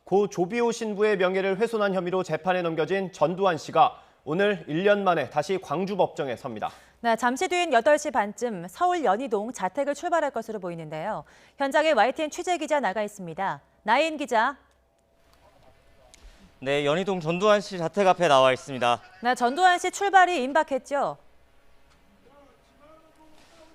고 조비오 신부의 명예를 훼손한 혐의로 재판에 넘겨진 전두환 씨가 오늘 1년 만에 다시 광주법정에 섭니다. 네, 잠시 뒤인 8시 반쯤 서울 연희동 자택을 출발할 것으로 보이는데요. 현장에 YTN 취재기자 나가 있습니다. 나인 기자. 네, 연희동 전두환 씨 자택 앞에 나와 있습니다. 네, 전두환 씨 출발이 임박했죠?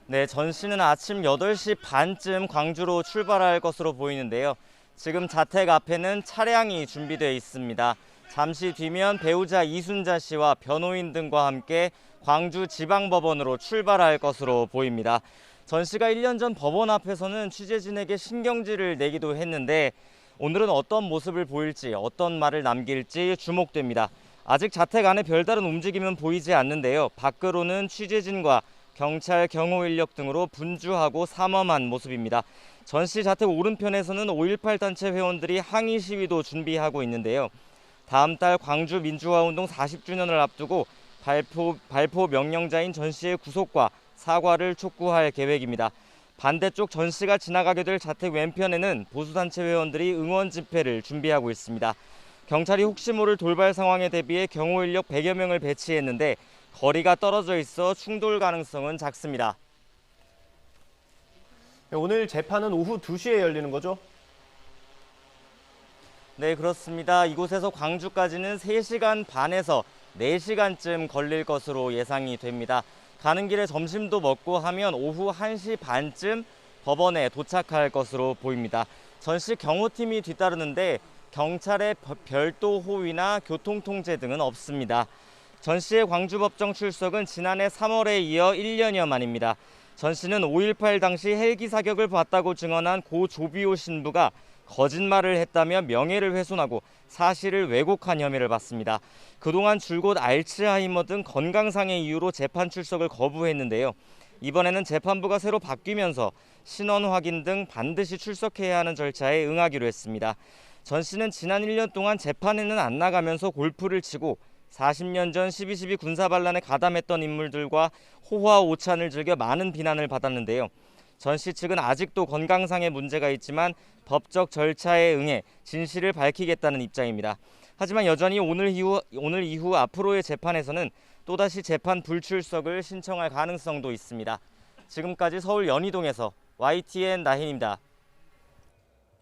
네, 전 씨는 아침 8시 반쯤 광주로 출발할 것으로 보이는데요. 지금 자택 앞에는 차량이 준비되어 있습니다. 잠시 뒤면 배우자 이순자 씨와 변호인 등과 함께 광주지방법원으로 출발할 것으로 보입니다. 전 씨가 1년 전 법원 앞에서는 취재진에게 신경질을 내기도 했는데 오늘은 어떤 모습을 보일지, 어떤 말을 남길지 주목됩니다. 아직 자택 안에 별다른 움직임은 보이지 않는데요. 밖으로는 취재진과 경찰, 경호인력 등으로 분주하고 삼엄한 모습입니다. 전 씨 자택 오른편에서는 5.18 단체 회원들이 항의 시위도 준비하고 있는데요. 다음 달 광주 민주화운동 40주년을 앞두고 발포 명령자인 전 씨의 구속과 사과를 촉구할 계획입니다. 반대쪽 전 씨가 지나가게 될 자택 왼편에는 보수단체 회원들이 응원 집회를 준비하고 있습니다. 경찰이 혹시 모를 돌발 상황에 대비해 경호인력 100여 명을 배치했는데 거리가 떨어져 있어 충돌 가능성은 작습니다. 오늘 재판은 오후 2시에 열리는 거죠? 네, 그렇습니다. 이곳에서 광주까지는 3시간 반에서 4시간쯤 걸릴 것으로 예상이 됩니다. 가는 길에 점심도 먹고 하면 오후 1시 반쯤 법원에 도착할 것으로 보입니다. 전 씨 경호팀이 뒤따르는데 경찰의 별도 호위나 교통통제 등은 없습니다. 전 씨의 광주법정 출석은 지난해 3월에 이어 1년여 만입니다. 전 씨는 5.18 당시 헬기 사격을 봤다고 증언한 고 조비오 신부가 거짓말을 했다며 명예를 훼손하고 사실을 왜곡한 혐의를 받습니다. 그동안 줄곧 알츠하이머 등 건강상의 이유로 재판 출석을 거부했는데요. 이번에는 재판부가 새로 바뀌면서 신원 확인 등 반드시 출석해야 하는 절차에 응하기로 했습니다. 전 씨는 지난 1년 동안 재판에는 안 나가면서 골프를 치고 40년 전 12.12 군사반란에 가담했던 인물들과 호화오찬을 즐겨 많은 비난을 받았는데요. 전 씨 측은 아직도 건강상의 문제가 있지만 법적 절차에 응해 진실을 밝히겠다는 입장입니다. 하지만 여전히 오늘 이후 앞으로의 재판에서는 또다시 재판 불출석을 신청할 가능성도 있습니다. 지금까지 서울 연희동에서 YTN 나힌입니다.